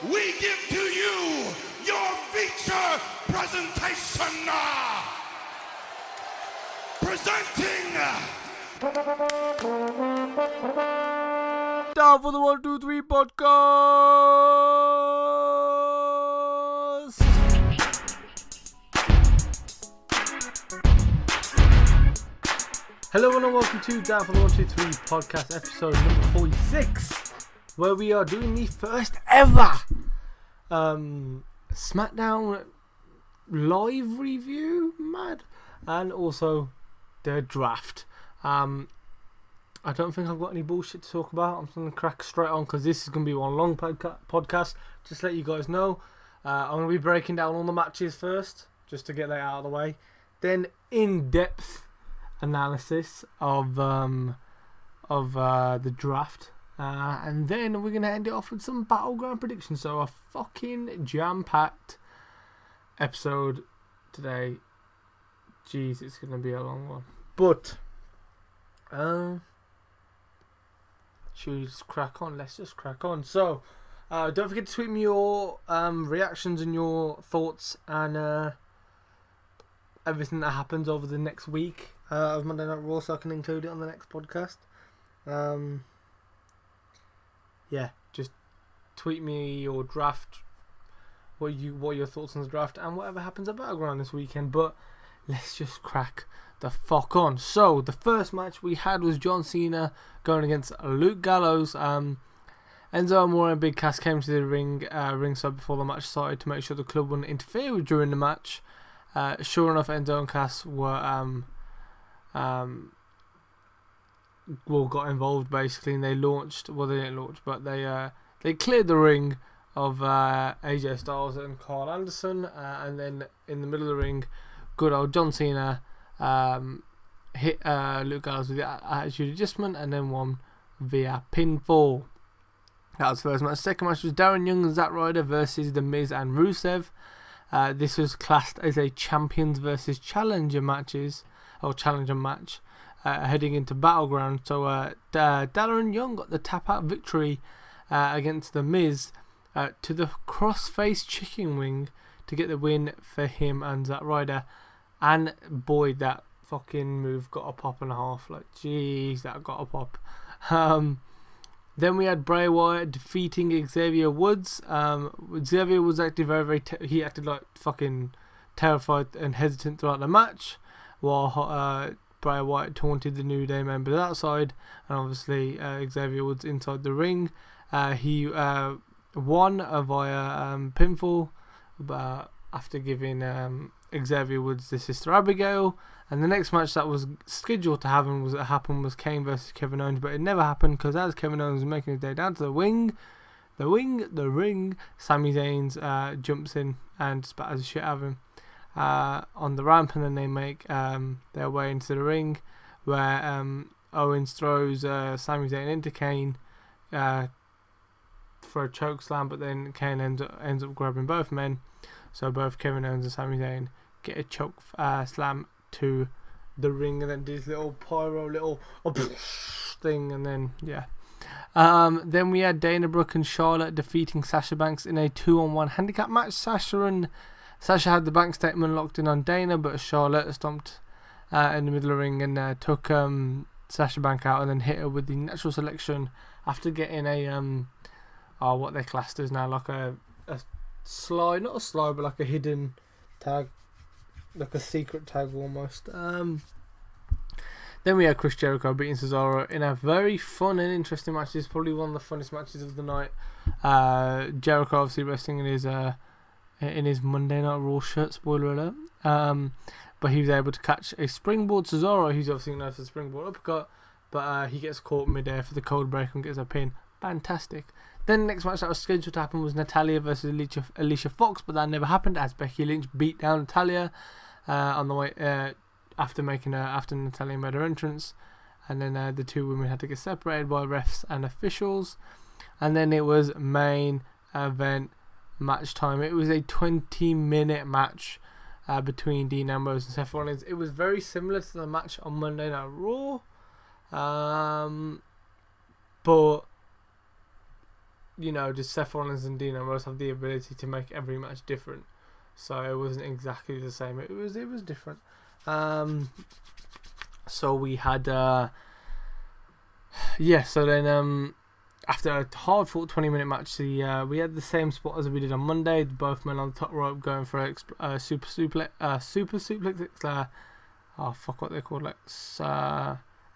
we give to you your feature presentation. Presenting Down for the 123 podcast. Hello and welcome to Down for the 123 podcast episode number 46, where we are doing the first ever SmackDown live review, and also the draft. I don't think I've got any bullshit to talk about. I'm just going to crack straight on because this is going to be one long podcast. Just to let you guys know, I'm going to be breaking down all the matches first, just to get that out of the way. Then in-depth analysis of the draft. And then we're going to end it off with some BattleGround predictions. So a fucking jam-packed episode today. Jeez, it's going to be a long one. But, should we just crack on? Let's just crack on. So, don't forget to tweet me your reactions and your thoughts and everything that happens over the next week of Monday Night Raw, so I can include it on the next podcast. Yeah, just tweet me your draft, what are your thoughts on the draft, and whatever happens at BattleGround this weekend. But let's just crack the fuck on. So the first match we had was John Cena going against Luke Gallows. Enzo Amore and Big Cass came to the ringside before the match started to make sure the club wouldn't interfere during the match. Sure enough, Enzo and Cass were got involved basically, and they launched. Well, they didn't launch, but they cleared the ring of AJ Styles and Carl Anderson, and then in the middle of the ring, good old John Cena hit Luke Gallows with the attitude adjustment and then won via pinfall. That was the first match. Second match was Darren Young and Zack Ryder versus the Miz and Rusev. This was classed as a champions versus challenger match, heading into BattleGround. So Darren Young got the tap out victory against the Miz to the crossface chicken wing to get the win for him and Zack Ryder. And boy, that fucking move got a pop and a half. Like, jeez, that got a pop. Then we had Bray Wyatt defeating Xavier Woods. Xavier was actually he acted like fucking terrified and hesitant throughout the match, while Bray Wyatt taunted the New Day members outside, and obviously Xavier Woods inside the ring. He won via pinfall after giving Xavier Woods the Sister Abigail. And the next match that was scheduled to happen was Kane versus Kevin Owens, but it never happened because as Kevin Owens was making his day down to the ring, Sami Zayn jumps in and spatters the shit out of him on the ramp, and then they make their way into the ring, where Owens throws Sami Zayn into Kane for a choke slam, but then Kane ends up grabbing both men, so both Kevin Owens and Sami Zayn get a choke slam to the ring, and then do this little pyro thing, and then then we had Dana Brooke and Charlotte defeating Sasha Banks in a 2-on-1 handicap match. Sasha had the bank statement locked in on Dana, but Charlotte stomped in the middle of the ring and took Sasha Banks out and then hit her with the natural selection after getting a what they classed as now like a slide, not a slide, but like a hidden tag, like a secret tag almost. Then we had Chris Jericho beating Cesaro in a very fun and interesting match. This is probably one of the funnest matches of the night. Jericho obviously wrestling in his Monday Night Raw shirt, spoiler alert. But he was able to catch a springboard Cesaro, who's obviously known for the springboard uppercut, but he gets caught midair for the cold break and gets a pin. Fantastic. Then the next match that was scheduled to happen was Natalya versus Alicia Fox, but that never happened as Becky Lynch beat down Natalya on the way after Natalya made her entrance, and then the two women had to get separated by refs and officials, and then it was main event match time. It was a 20-minute match between Dean Ambrose and Seth Rollins. It was very similar to the match on Monday Night Raw, but just Seth Rollins and Dean Ambrose have the ability to make every match different. So it wasn't exactly the same. It was different. So we had so then after a hard fought 20-minute match, we had the same spot as we did on Monday. Both men on the top rope going for a super suplex. Oh fuck, what they're called, like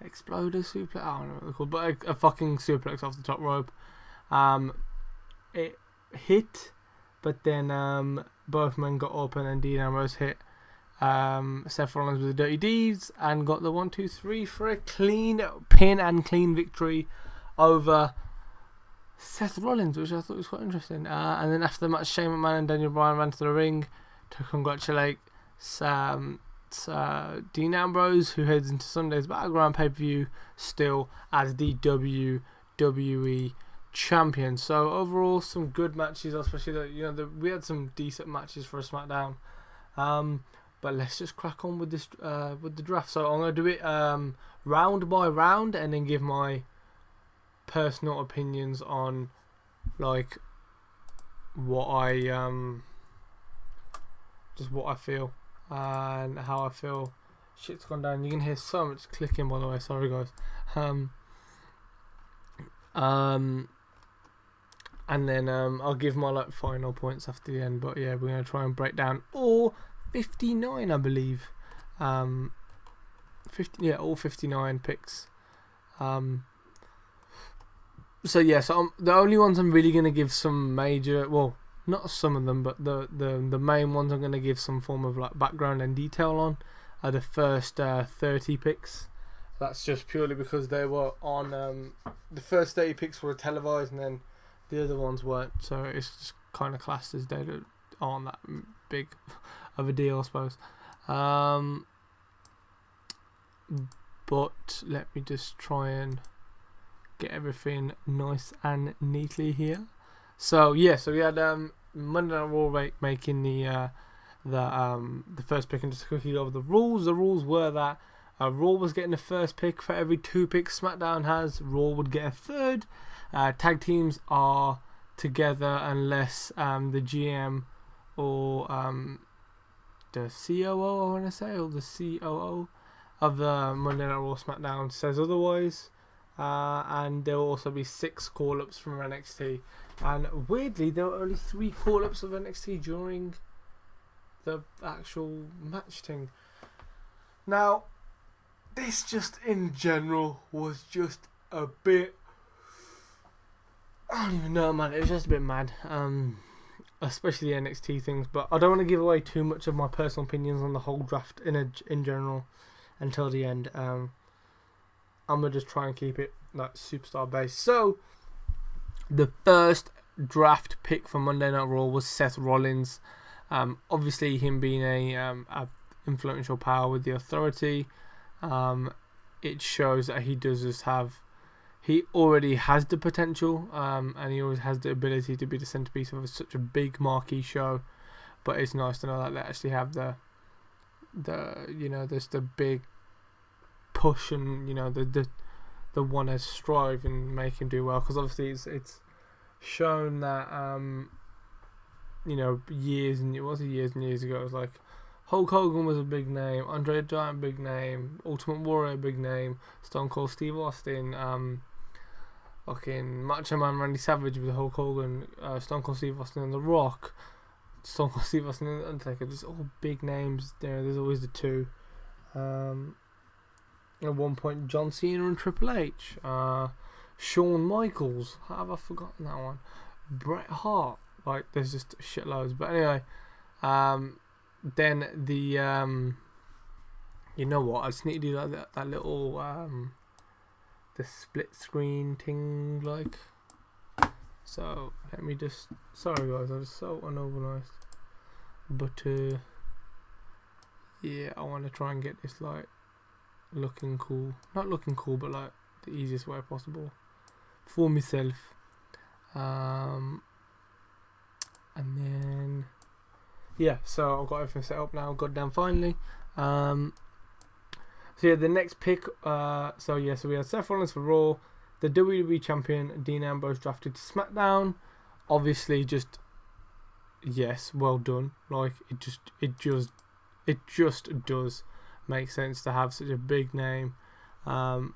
exploder suplex. I don't know what they're called, but a fucking suplex off the top rope. It hit, but then both men got up, and then Dean Ambrose hit Seth Rollins with the Dirty Deeds and got the 1-2-3 for a clean pin and clean victory over Seth Rollins, which I thought was quite interesting. And then after the match, Shane McMahon and Daniel Bryan ran to the ring to congratulate Dean Ambrose, who heads into Sunday's BattleGround pay-per-view still as the WWE champion. So overall, some good matches, especially we had some decent matches for a SmackDown. But let's just crack on with this with the draft. So I'm gonna do it round by round, and then give my personal opinions on like what I feel and how I feel. Shit's gone down. You can hear so much clicking, by the way. Sorry, guys. And then I'll give my final points after the end. But yeah, we're gonna try and break down all 59, I believe. All 59 picks. So the only ones I'm really gonna give some major, well, not some of them, but the main ones I'm gonna give some form of background and detail on are the first 30 picks. That's just purely because they were on the first 30 picks were televised, and then the other ones weren't. So it's just kind of classed as they aren't that big of a deal, I suppose. But let me just try and get everything nice and neatly here. So we had Monday Night Raw making the first pick, and just quickly over the rules. The rules were that Raw was getting the first pick for every 2 picks SmackDown has. Raw would get a third. Tag teams are together unless the GM or the COO, I want to say, or the COO of the Monday Night Raw SmackDown says otherwise. And there will also be 6 call-ups from NXT. And weirdly, there were only 3 call-ups of NXT during the actual match thing. Now, this just in general was just a bit... I don't even know, man. It was just a bit mad. Especially the NXT things. But I don't want to give away too much of my personal opinions on the whole draft in general until the end. I'm going to just try and keep it superstar based. So, the first draft pick for Monday Night Raw was Seth Rollins. Obviously, him being a influential power with the Authority, it shows that he already has the potential, and he always has the ability to be the centerpiece of such a big marquee show. But it's nice to know that they actually have the big push, and the one to strive and make him do well, because obviously it's shown that years and years ago, it was like Hulk Hogan was a big name, Andre the Giant big name, Ultimate Warrior big name, Stone Cold Steve Austin, fucking Macho Man Randy Savage with Hulk Hogan, Stone Cold Steve Austin and The Rock, Stone Cold Steve Austin and The Undertaker. Just all big names there. There's always the 2. At one point, John Cena and Triple H, Shawn Michaels. How have I forgotten that one? Bret Hart. There's just shitloads. But anyway, then the you know what? I just need to do that little the split screen thing, So let me just. Sorry guys, I was so unorganized. But yeah, I want to try and get this looking cool. Not looking cool, but the easiest way possible for myself. And then so I've got everything set up now. Goddamn, finally. So the next pick. So we had Seth Rollins for Raw, the WWE champion Dean Ambrose drafted to SmackDown. Obviously, just yes, well done. Like it just does make sense to have such a big name on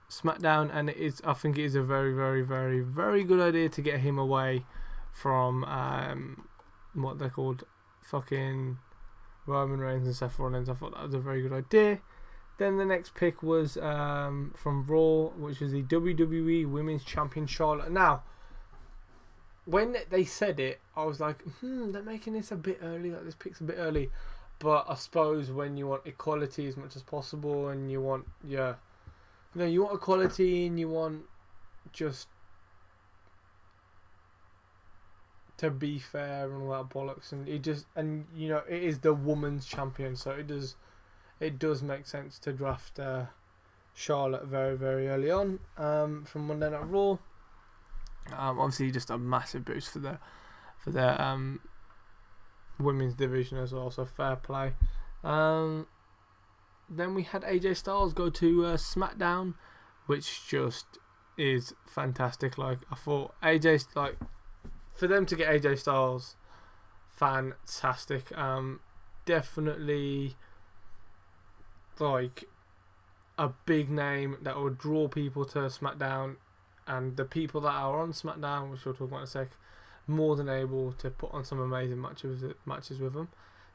SmackDown, and I think it is a very, very, very, very good idea to get him away from what they're called, fucking Roman Reigns and Seth Rollins. I thought that was a very good idea. Then the next pick was from Raw, which is the WWE Women's Champion Charlotte. Now, when they said it, I was like, they're making this a bit early. Like, this pick's a bit early. But I suppose when you want equality as much as possible, and you want, you want equality, and you want just to be fair and all that bollocks, and it is the woman's champion, so it does make sense to draft Charlotte very, very early on from Monday Night Raw. Obviously, just a massive boost for their women's division as well, so fair play. Then we had AJ Styles go to SmackDown, which just is fantastic. Like, I thought for them to get AJ Styles, fantastic. Definitely like a big name that would draw people to SmackDown, and the people that are on SmackDown, which we'll talk about in a sec, more than able to put on some amazing matches with them.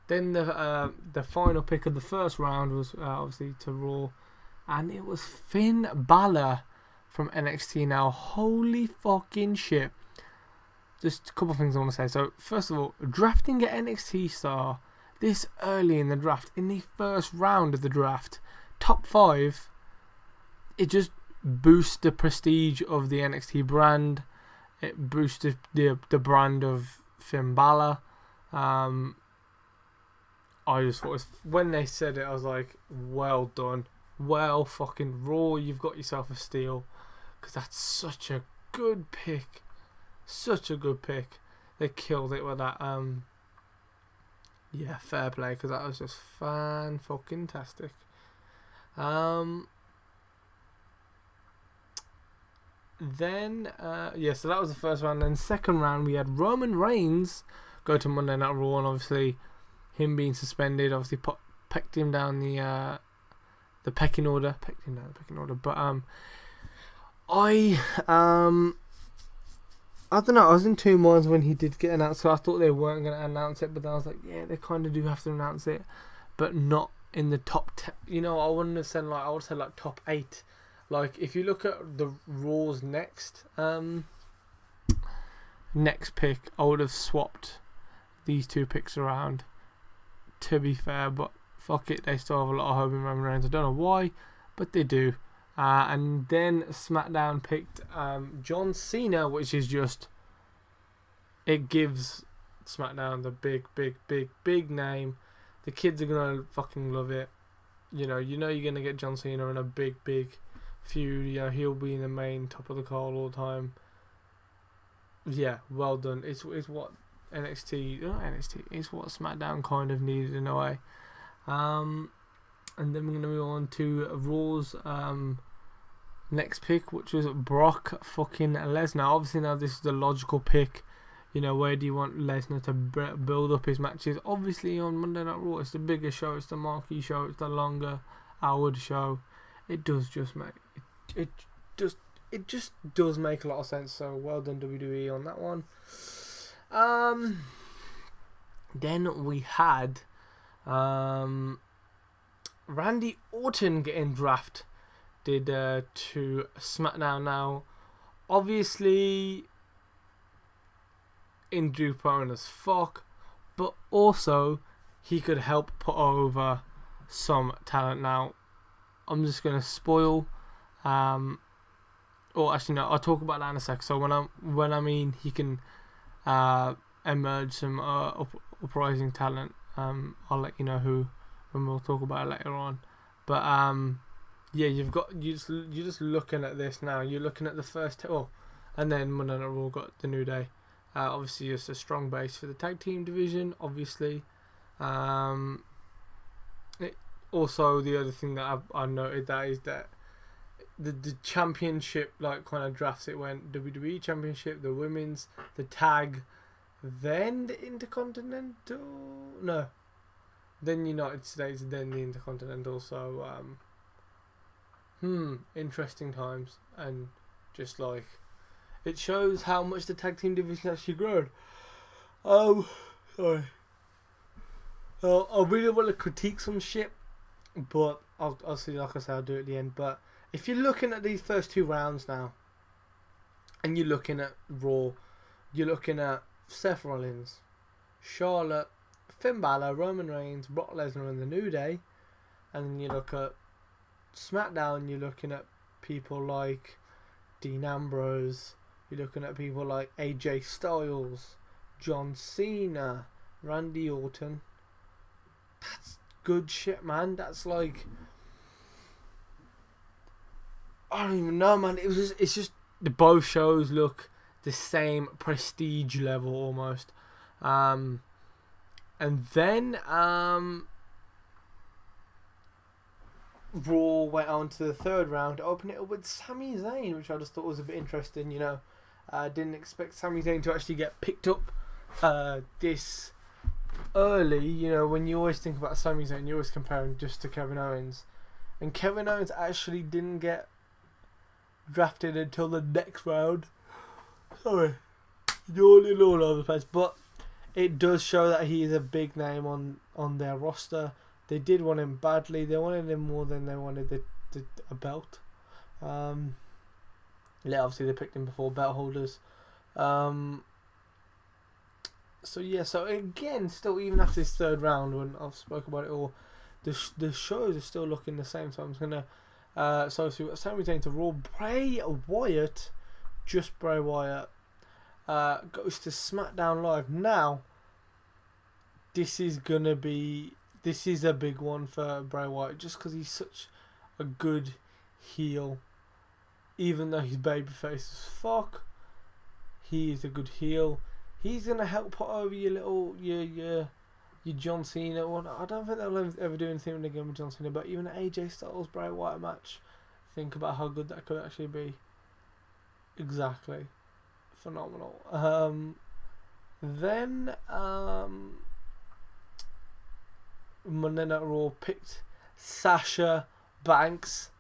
Then the final pick of the first round was obviously to Raw, and it was Finn Balor from NXT. Now, holy fucking shit. Just a couple of things I want to say. So, first of all, drafting an NXT star this early in the draft, in the first round of the draft, top 5, it just boosts the prestige of the NXT brand. It boosted the brand of Finn Balor. I just thought, when they said it, I was like, well done. Well fucking Raw, you've got yourself a steal. Because that's such a good pick. Such a good pick. They killed it with that. Yeah, fair play, because that was just fan-fucking-tastic. Then, so that was the first round. Then second round, we had Roman Reigns go to Monday Night Raw, and obviously him being suspended, obviously pecked him down the pecking order. But I don't know, I was in two minds when he did get announced, so I thought they weren't going to announce it, but then I was like, yeah, they kind of do have to announce it, but not in the top 10. I wouldn't have said, I would say top 8. Like, if you look at the Raw's next pick, I would have swapped these two picks around, to be fair, but fuck it, they still have a lot of hope in Roman Reigns. I don't know why, but they do. And then SmackDown picked John Cena, which is just, it gives SmackDown the big name. The kids are gonna fucking love it. You're gonna get John Cena in a big feud. He'll be in the main top of the card all the time. Yeah, well done. It's what it's what SmackDown kind of needed in a way. And then we're going to move on to Raw's next pick, which was Brock fucking Lesnar. Obviously, now this is the logical pick. Where do you want Lesnar to build up his matches? Obviously, on Monday Night Raw, it's the bigger show, it's the marquee show, it's the longer hour show. It does just make it just does make a lot of sense. So well done, WWE, on that one. Then we had Randy Orton getting drafted to SmackDown. Now, obviously, injury prone as fuck, but also he could help put over some talent. Now, I'm just gonna spoil, or actually no, I'll talk about that in a sec. So when I mean he can emerge some uprising talent, I'll let you know who, and we'll talk about it later on. But yeah, you're just looking at this now. You're looking at the first and then Monday Night Raw got the New Day. Obviously, it's a strong base for the tag team division. Obviously, also the other thing that I noted that is that the championship like kind of drafts. It went WWE Championship, the women's, the tag, then the Intercontinental. No, then United States, then the Intercontinental. So interesting times, and just like it shows how much the tag team division actually grown. Sorry. I really want to critique some shit, but I'll see. Like I said, I'll do it at the end. But if you're looking at these first 2 rounds now, and you're looking at Raw, you're looking at Seth Rollins, Charlotte, Finn Balor, Roman Reigns, Brock Lesnar, and The New Day, and then you look at SmackDown, you're looking at people like Dean Ambrose, you're looking at people like AJ Styles, John Cena, Randy Orton. That's good shit, man. That's like, I don't even know, man. It's just the both shows look the same prestige level almost. And then Raw went on to the 3rd round, opening it up with Sami Zayn, which I just thought was a bit interesting. I didn't expect Sami Zayn to actually get picked up this early. When you always think about Sami Zayn, you always compare him just to Kevin Owens, and Kevin Owens actually didn't get drafted until the next round. Sorry, yawning all over the place, but it does show that he is a big name on their roster. They did want him badly. They wanted him more than they wanted a belt. Obviously they picked him before belt holders. So again, still even after this 3rd round, when I've spoken about it all, the shows are still looking the same. So I'm just gonna so we've got Sami Zayn to Raw. Bray Wyatt, just Bray Wyatt, goes to SmackDown Live. Now, this is a big one for Bray Wyatt, just because he's such a good heel. Even though he's babyface as fuck, he is a good heel. He's gonna help put over your John Cena one. I don't think they'll ever do anything again with John Cena, but even an AJ Styles Bray Wyatt match, think about how good that could actually be. Exactly, phenomenal. Then Monday Night Raw picked Sasha Banks.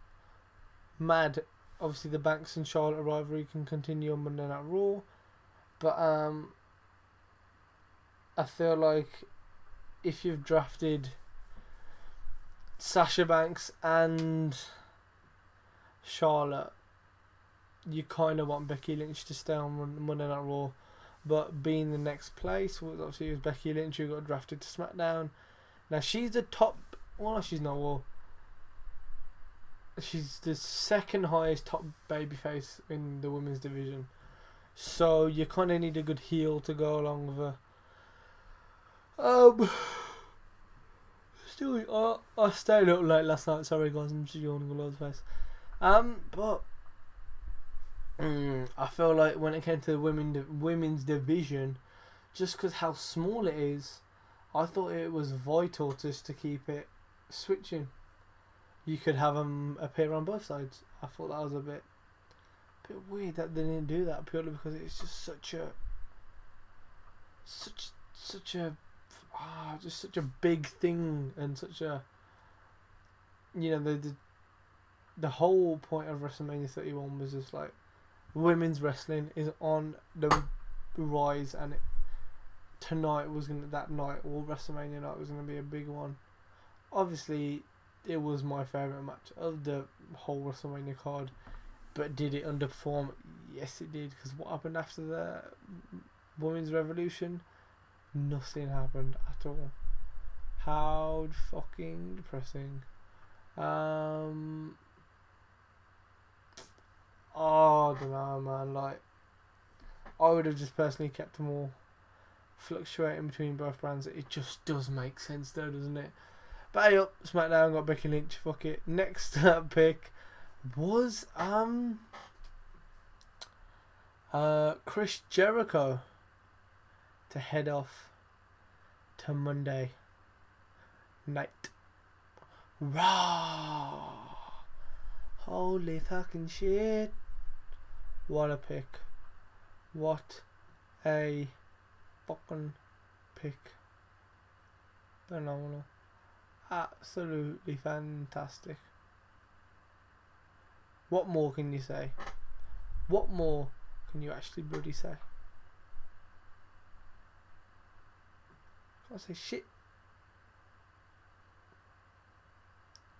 Mad. Obviously, the Banks and Charlotte rivalry can continue on Monday Night Raw, but I feel like if you've drafted Sasha Banks and Charlotte, you kind of want Becky Lynch to stay on Monday Night Raw, but being the next place, obviously it was Becky Lynch who got drafted to SmackDown. Now she's the top. Well, she's not. Well, she's the 2nd highest top babyface in the women's division. So you kind of need a good heel to go along with her. Still, I stayed up late last night. Sorry guys, I'm just yawning all over the place. But I feel like when it came to the women's division, just because how small it is, I thought it was vital just to keep it switching. You could have them appear on both sides. I thought that was a bit weird that they didn't do that, purely because it's just such a big thing, and such a, the whole point of WrestleMania 31 was just like women's wrestling is on the rise, and that night, or WrestleMania night, was gonna be a big one. Obviously, it was my favourite match of the whole WrestleMania card, but did it underperform? Yes, it did, because what happened after the Women's Revolution? Nothing happened at all. How fucking depressing. I don't know, man. Like, I would have just personally kept them all fluctuating between both brands. It just does make sense, though, doesn't it? But hey up, SmackDown got Becky Lynch. Fuck it. Next pick was Chris Jericho to head off to Monday Night Raw. Holy fucking shit. What a pick. What a fucking pick. Phenomenal. Absolutely fantastic. What more can you say? What more can you actually bloody say? Can't say shit.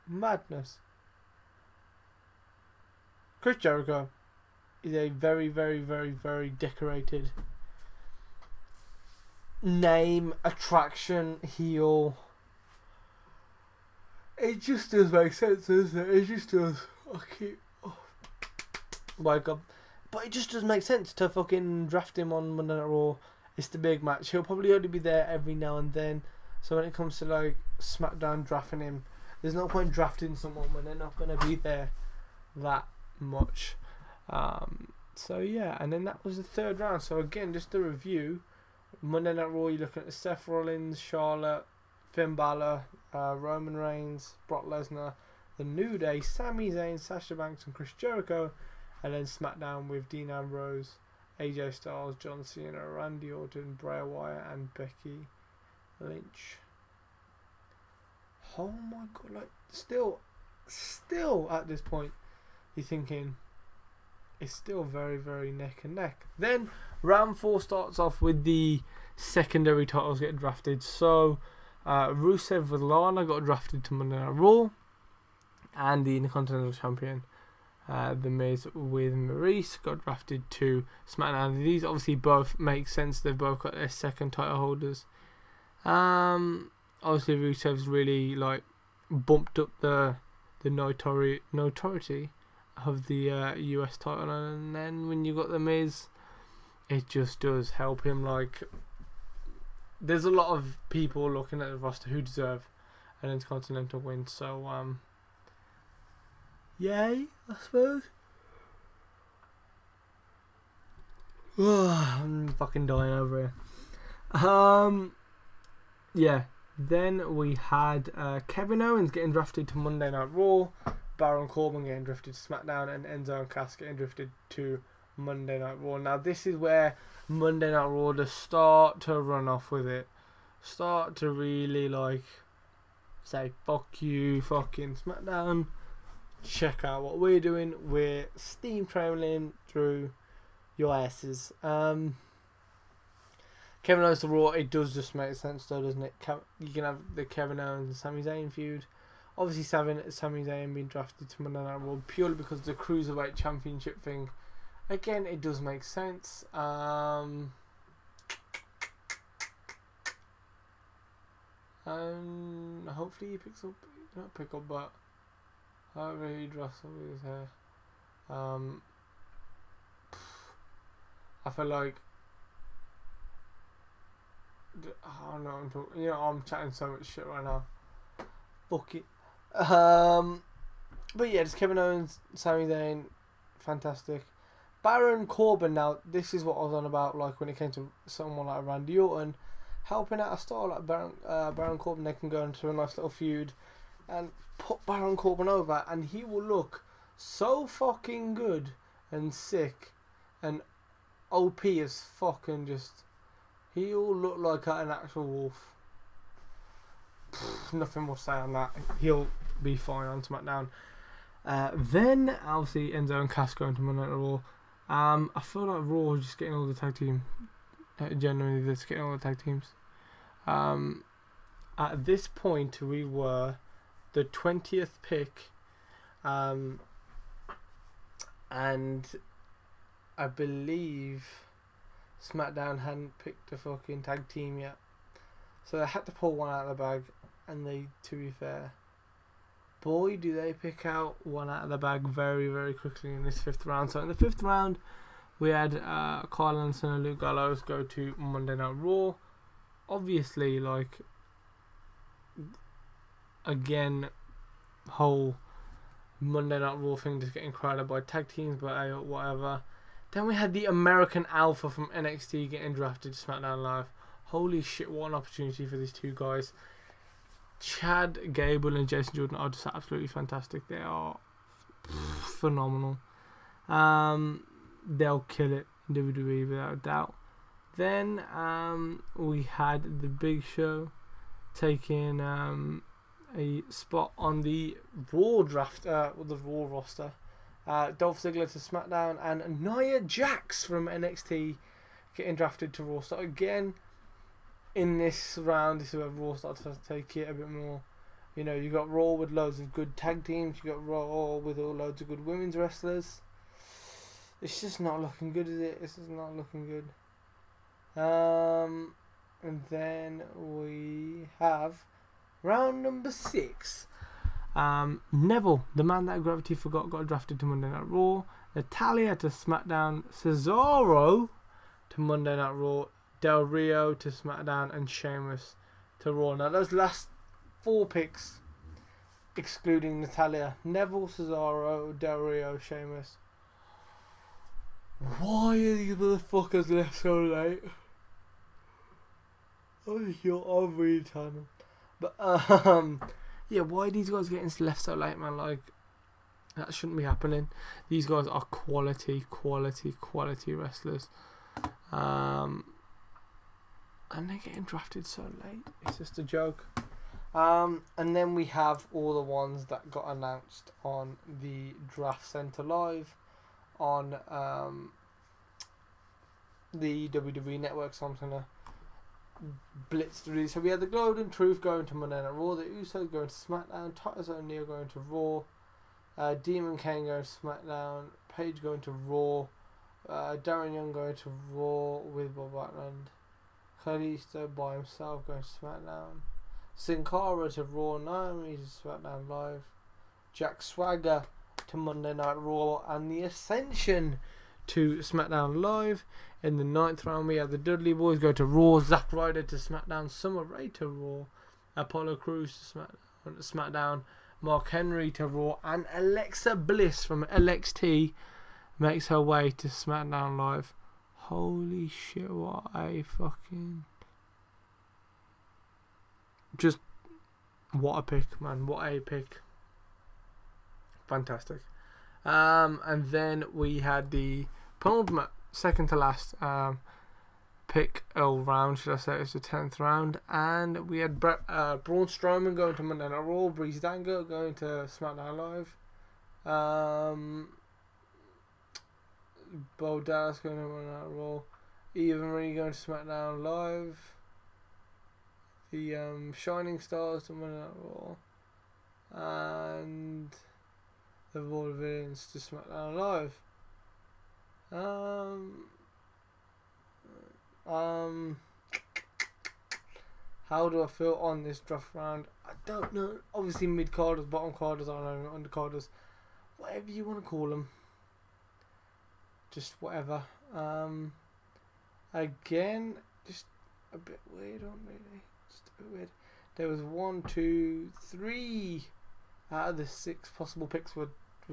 Madness. Chris Jericho is a very, very, very, very decorated name, attraction, heel. It just does make sense, doesn't it? It just does. My God. But it just does make sense to fucking draft him on Monday Night Raw. It's the big match. He'll probably only be there every now and then. So when it comes to like SmackDown drafting him, there's no point drafting someone when they're not going to be there that much. So yeah, and then that was the third round. So again, just to review, Monday Night Raw, you're looking at Seth Rollins, Charlotte, Finn Balor, Roman Reigns, Brock Lesnar, The New Day, Sami Zayn, Sasha Banks and Chris Jericho. And then SmackDown with Dean Ambrose, AJ Styles, John Cena, Randy Orton, Bray Wyatt and Becky Lynch. Oh my God, like still at this point you're thinking it's still very, very neck and neck. Then round 4 starts off with the secondary titles getting drafted. So Rusev with Lana got drafted to Monday Night Raw, and the Intercontinental Champion The Miz with Maurice got drafted to SmackDown. These obviously both make sense. They've both got their second title holders. Obviously Rusev's really like bumped up the notoriety of the US title, and then when you got The Miz, it just does help him. Like, there's a lot of people looking at the roster who deserve an Intercontinental win, so yay, I suppose. I'm fucking dying over here. Yeah. Then we had Kevin Owens getting drafted to Monday Night Raw, Baron Corbin getting drafted to SmackDown, and Enzo and Cass getting drafted to Monday Night Raw. Now this is where Monday Night Raw does start to run off with it. Start to really like say fuck you fucking SmackDown. Check out what we're doing. We're steamtrolling through your asses. Kevin Owens to Raw, it does just make sense though, doesn't it? You can have the Kevin Owens and Sami Zayn feud. Obviously Sami Zayn being drafted to Monday Night Raw purely because of the Cruiserweight Championship thing. Again, it does make sense. Hopefully he picks up, not pick up, but however he drafts up his hair. I feel like, I don't know, I'm chatting so much shit right now. Fuck it. But yeah, just Kevin Owens, Sami Zayn, fantastic. Baron Corbin, now this is what I was on about, like when it came to someone like Randy Orton, helping out a star like Baron Corbin, they can go into a nice little feud and put Baron Corbin over, and he will look so fucking good and sick and OP as fucking just. He'll look like an actual wolf. Nothing more to say on that. He'll be fine on SmackDown. Then obviously Enzo and Cass going to Monday Night Raw. I feel like Raw is just getting all the tag team. Genuinely, they're just getting all the tag teams. At this point, we were the 20th pick, and I believe SmackDown hadn't picked a fucking tag team yet, so they had to pull one out of the bag. And they, to be fair, boy, do they pick out one out of the bag very, very quickly in this 5th round. So in the 5th round, we had Kyle Anderson and Luke Gallows go to Monday Night Raw. Obviously, like, again, whole Monday Night Raw thing just getting crowded by tag teams, but whatever. Then we had the American Alpha from NXT getting drafted to SmackDown Live. Holy shit, what an opportunity for these two guys. Chad Gable and Jason Jordan are just absolutely fantastic. They are phenomenal. They'll kill it in WWE without a doubt. Then we had the Big Show taking a spot on the Raw draft, the Raw roster. Dolph Ziggler to SmackDown and Nia Jax from NXT getting drafted to Raw. So again, in this round, this is where Raw started to take it a bit more. You know, you got Raw with loads of good tag teams. You got Raw with loads of good women's wrestlers. It's just not looking good, is it? It's just not looking good. And then we have round number 6. Neville, the man that gravity forgot, got drafted to Monday Night Raw. Natalya to SmackDown. Cesaro to Monday Night Raw. Del Rio to SmackDown. And Sheamus to Raw. Now those last 4 picks, excluding Natalya: Neville, Cesaro, Del Rio, Sheamus. Why are these motherfuckers left so late? I'm really tired. But yeah, why are these guys getting left so late, man? Like, that shouldn't be happening. These guys are quality wrestlers. And they're getting drafted so late. It's just a joke. And then we have all the ones that got announced on the Draft Center Live on the WWE Network. So I'm going to blitz through these. So we had the Golden Truth going to Monday Night Raw, the Usos going to SmackDown, Titus O'Neil going to Raw, Demon Kane going to SmackDown, Paige going to Raw, Darren Young going to Raw with Bob Backlund, Kalisto by himself going to SmackDown, Sin Cara to Raw, Naomi to SmackDown Live, Jack Swagger to Monday Night Raw, and the Ascension to SmackDown Live. In the 9th round, we had the Dudley Boys go to Raw, Zack Ryder to SmackDown, Summer Rae to Raw, Apollo Crews to SmackDown, Mark Henry to Raw, and Alexa Bliss from LXT makes her way to SmackDown Live. Holy shit, what a fucking... Just, what a pick, man, what a pick. Fantastic. And then we had the penultimate, second to last pick round, should I say. It's the 10th round, and we had Braun Strowman going to Monday Night Raw, Breeze Dango going to SmackDown Live, Bo Dallas going to Monday Night Raw, Eva Marie going to SmackDown Live, the Shining Stars to Monday Night Raw, and the Raw Villains to SmackDown Live. How do I feel on this draft round? I don't know. Obviously, mid-carders, bottom-carders, I don't know, undercarders, whatever you want to call them. Just whatever. Again, just a bit weird on really. Just a bit weird. There was 1, 2, 3 out of the 6 possible picks were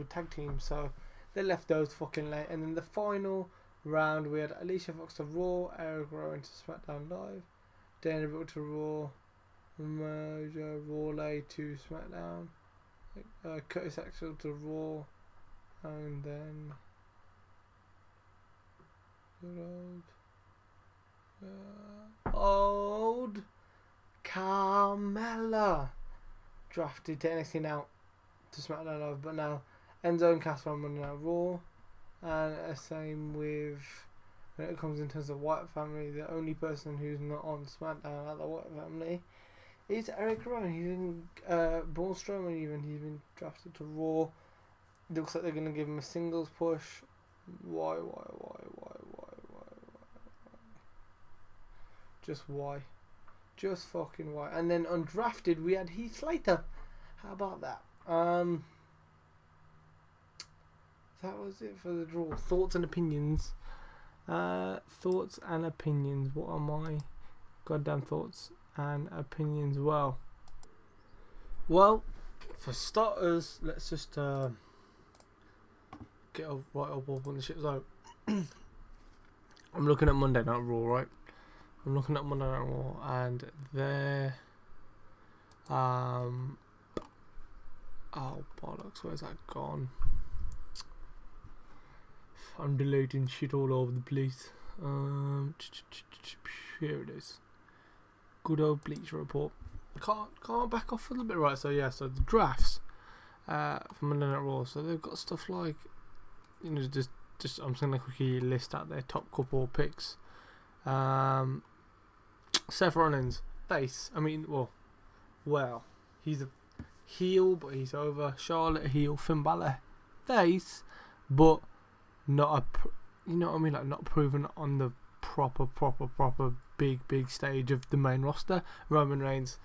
tag teams, so they left those fucking late. And then the final round, we had Alicia Fox to Raw, Eric Rowan to SmackDown Live, Dana Brooke to Raw, Mojo Rawley to SmackDown, Curtis Axel to Raw, and then old Carmella drafted to NXT now to SmackDown Live, but now Enzo and Cass on Monday Night Raw. And same with when it comes in terms of Wyatt family, the only person who's not on SmackDown at the Wyatt family is Eric Rowan. He's in Braun Strowman, even he's been drafted to Raw. Looks like they're gonna give him a singles push. Why? Just why? Just fucking why? And then undrafted, we had Heath Slater. How about that? That was it for the draw. Thoughts and opinions. Thoughts and opinions. What are my goddamn thoughts and opinions? Well, for starters, let's just get right up on the shit. So, I'm looking at Monday Night Raw, right? I'm looking at Monday Night Raw, and there, oh bollocks, where's that gone? I'm deleting shit all over the place. Here it is. Good old Bleacher Report. Can't back off a little bit, right? So yeah, so the drafts from Monday Night Raw. So they've got stuff like, you know, just I'm just gonna quickly list out their top couple picks. Seth Rollins, face. I mean, well, he's a heel, but he's over. Charlotte, heel. Finn Balor, face, but not you know what I mean, like not proven on the proper big stage of the main roster. Roman Reigns,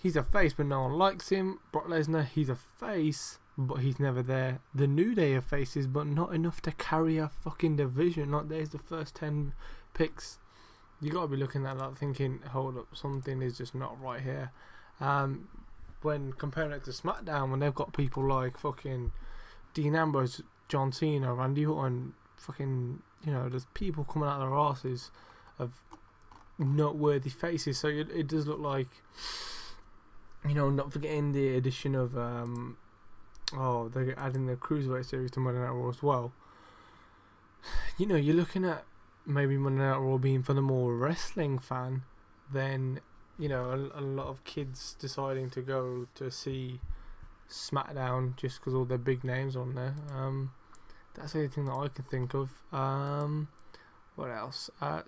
he's a face, but no one likes him. Brock Lesnar, he's a face, but he's never there. The New Day are faces, but not enough to carry a fucking division. Like, there's the first 10 picks. You gotta be looking at that thinking, hold up, something is just not right here. When comparing it to SmackDown, when they've got people like fucking Dean Ambrose, John Cena, Randy Orton, fucking, you know, there's people coming out of their asses of noteworthy faces. So it does look like, you know, not forgetting the addition of they're adding the Cruiserweight series to Monday Night Raw as well. You know, you're looking at maybe Monday Night Raw being for the more wrestling fan than, you know, a lot of kids deciding to go to see SmackDown just because all their big names on there. That's the only thing that I can think of. What else? I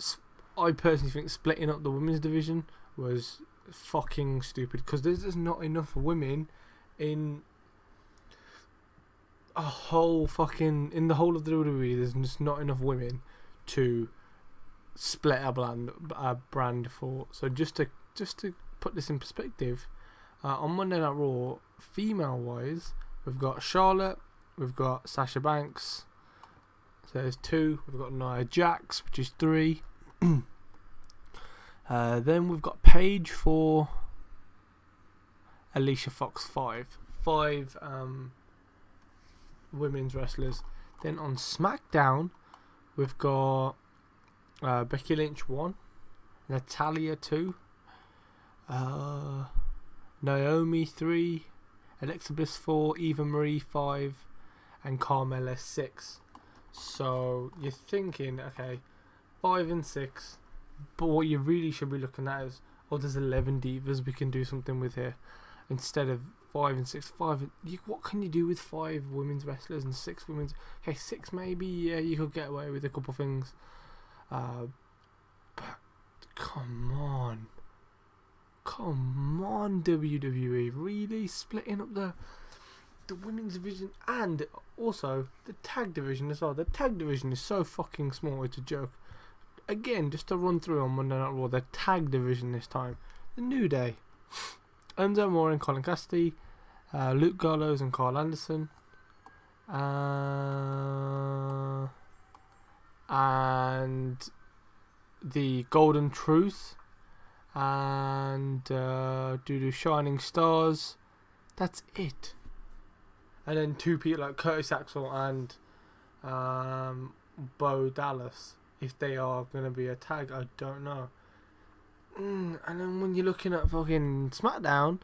personally think splitting up the women's division was fucking stupid, because there's just not enough women in the whole of the WWE. There's just not enough women to split a brand for. So just to put this in perspective, on Monday Night Raw, female wise, we've got Charlotte, we've got Sasha Banks, so there's 2. We've got Nia Jax, which is 3. Then we've got Paige 4, Alicia Fox 5 women's wrestlers. Then on SmackDown, we've got Becky Lynch 1, Natalya 2, Naomi 3, Alexa Bliss 4, Eva Marie 5, and Carmella 6. So you're thinking, okay, 5 and 6, but what you really should be looking at is, there's 11 divas we can do something with here, instead of 5 and 6. What can you do with 5 women's wrestlers and 6 women's? Okay, 6 maybe, yeah, you could get away with a couple things. But come on, WWE, really splitting up the women's division, and also the tag division as well. The tag division is so fucking small, it's a joke. Again, just to run through on Monday Night Raw, the tag division this time: the New Day, Enzo Amore and Colin Cassidy, Luke Gallows and Carl Anderson, and the Golden Truth, and Shining Stars. That's it. And then 2 people like Curtis Axel and Bo Dallas. If they are going to be a tag, I don't know. And then when you're looking at fucking SmackDown,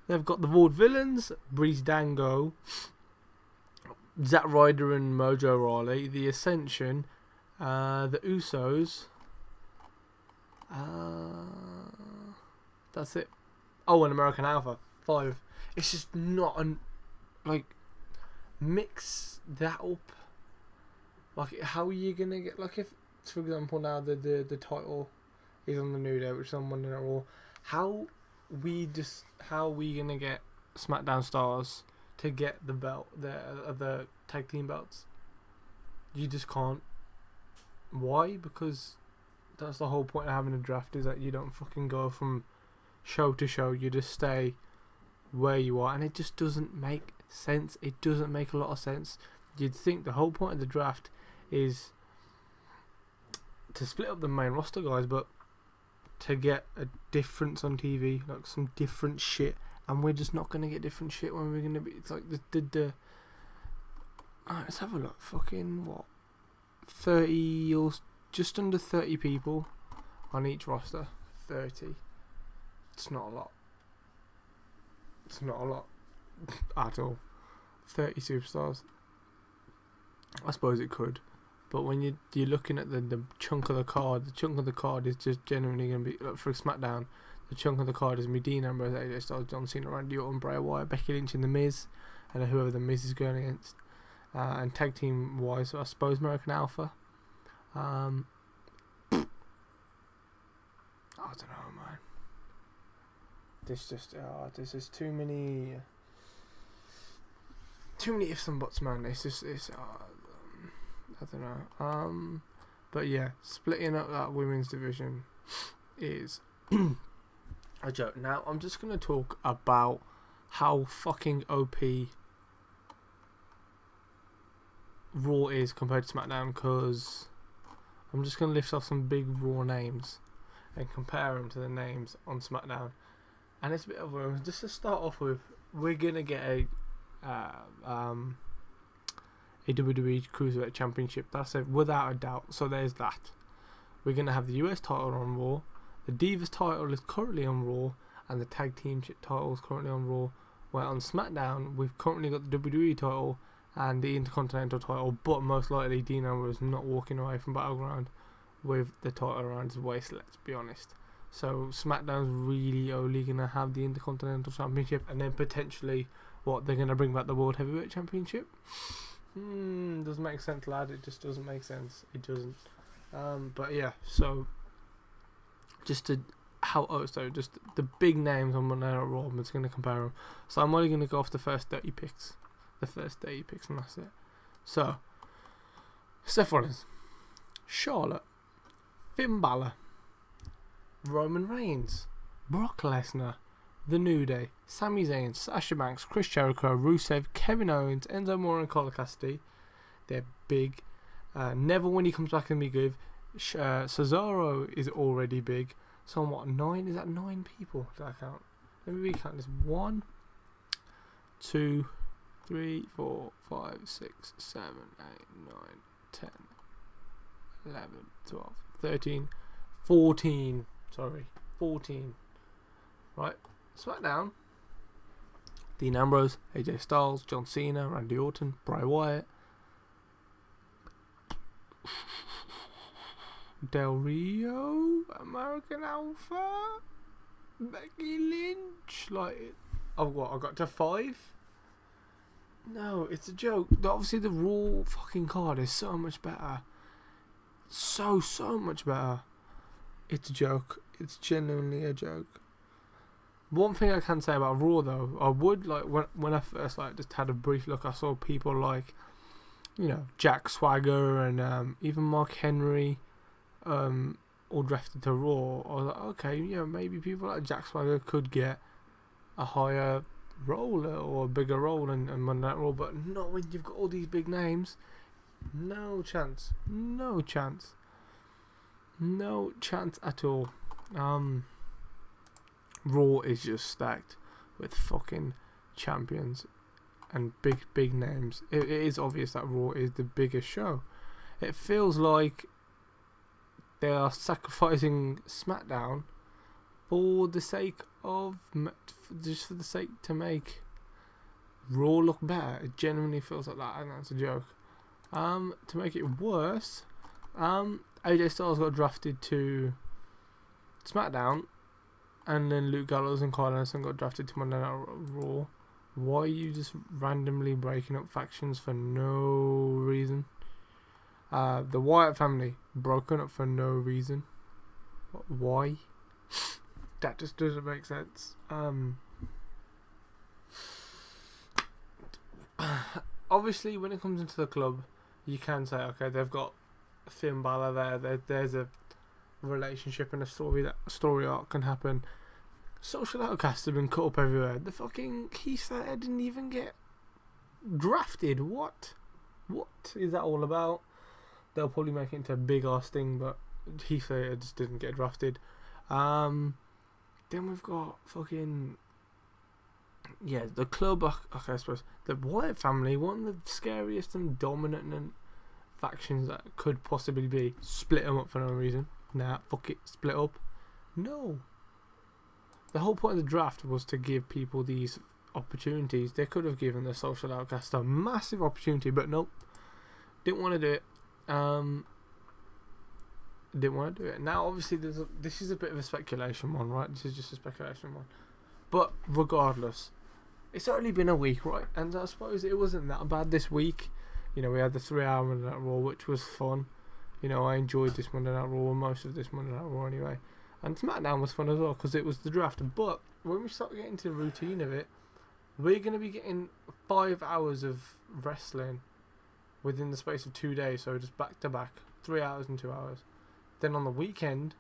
they've got the Vaudevillains, Breeze Dango, Zack Ryder and Mojo Rawley, the Ascension, the Usos. That's it. Oh, and American Alpha 5. It's just not mix that up. Like, how are you gonna get, like, if, for example, now the title is on the New Day, which is on Monday Night Raw, how we gonna get SmackDown stars to get the belt, the tag team belts? You just can't. Why? Because that's the whole point of having a draft, is that you don't fucking go from show to show. You just stay where you are, and it just doesn't make sense. It doesn't make a lot of sense. You'd think the whole point of the draft is to split up the main roster guys, but to get a difference on TV, like some different shit, and we're just not gonna get different shit when we're gonna be. It's like the alright, let's have a look. Fucking what? 30 or just under 30 people on each roster. 30. It's not a lot. It's not a lot at all. 30 superstars. I suppose it could. But when you're looking at the chunk of the card is just genuinely going to be, like, for SmackDown, the chunk of the card is Dean Ambrose, AJ Styles, John Cena, Randy Orton, Bray Wyatt, Becky Lynch and The Miz, and whoever The Miz is going against. And tag team wise, I suppose American Alpha. I don't know, man. There's just too many ifs and buts, man. I don't know. But yeah, splitting up that women's division is a joke. Now I'm just gonna talk about how fucking OP Raw is compared to SmackDown, because I'm just gonna lift off some big Raw names and compare them to the names on SmackDown. And it's a bit of a, just to start off with, we're gonna get a WWE Cruiserweight Championship. That's it, without a doubt. So there's that. We're gonna have the US title on Raw. The Divas title is currently on Raw, and the Tag Team title is currently on Raw. Where on SmackDown, we've currently got the WWE title and the Intercontinental title, but most likely Dean Ambrose is not walking away from BattleGround with the title around his waist. Let's be honest. So SmackDown's really only gonna have the Intercontinental Championship, and then potentially they're gonna bring back the World Heavyweight Championship. Doesn't make sense, lad. It just doesn't make sense. It doesn't. But yeah. So just the big names on Monday Night Raw. I'm just gonna compare them. So I'm only gonna go off the first 30 picks. And that's it. So Seth Rollins, Charlotte, Finn Balor, Roman Reigns, Brock Lesnar, The New Day, Sami Zayn, Sasha Banks, Chris Jericho, Rusev, Kevin Owens, Enzo Amore and Cole Cassidy. They're big. Neville, when he comes back, can be good. Cesaro is already big. So what, 9? Is that 9 people? Did I count? Let me recount this. 1, 2, 3, 4, 5, 6, 7, 8, 9, 10, 11, 12, 13, 14. Sorry, 14. Right, SmackDown. Dean Ambrose, AJ Styles, John Cena, Randy Orton, Bray Wyatt, Del Rio, American Alpha, Becky Lynch. Like, I've got to 5. No, it's a joke. Obviously, the Raw fucking card is so much better. So much better. It's a joke. It's genuinely a joke. One thing I can say about Raw, though, I would, like, when I first, like, just had a brief look, I saw people like, you know, Jack Swagger and even Mark Henry all drafted to Raw. I was like, okay, yeah, maybe people like Jack Swagger could get a higher role or a bigger role in Monday Night Raw, but not when you've got all these big names. No chance at all. Raw is just stacked with fucking champions and big names. It is obvious that Raw is the biggest show. It feels like they are sacrificing SmackDown for the sake of just for the sake to make Raw look better. It genuinely feels like that, and that's a joke. To make it worse, AJ Styles got drafted to SmackDown, and then Luke Gallows and Kyle Anderson got drafted to Monday Night Raw. Why are you just randomly breaking up factions for no reason? The Wyatt family broken up for no reason. Why? That just doesn't make sense. Obviously, when it comes into the club, you can say, okay, they've got Finn Balor there. There's a relationship and a story arc can happen. Social outcasts have been cut up everywhere. The fucking Keith Slater didn't even get drafted. What is that all about? They'll probably make it into a big ass thing, but Heath Slater just didn't get drafted. Then we've got fucking the club. Okay, I suppose the Wyatt family, one of the scariest and dominant factions that could possibly be. Split them up for no reason. Nah, fuck it, split up. No. The whole point of the draft was to give people these opportunities. They could have given the Social Outcast a massive opportunity, but nope. Didn't want to do it. Didn't want to do it. Now, obviously, this is a bit of a speculation one, right? This is just a speculation one. But regardless, it's only been a week, right? And I suppose it wasn't that bad this week. You know, we had the 3-hour Monday Night Raw, which was fun. You know, I enjoyed this Monday Night Raw, most of this Monday Night Raw anyway. And SmackDown was fun as well, because it was the draft. But when we start getting to the routine of it, we're going to be getting 5 hours of wrestling within the space of 2 days. So just back to back, 3 hours and 2 hours. Then on the weekend,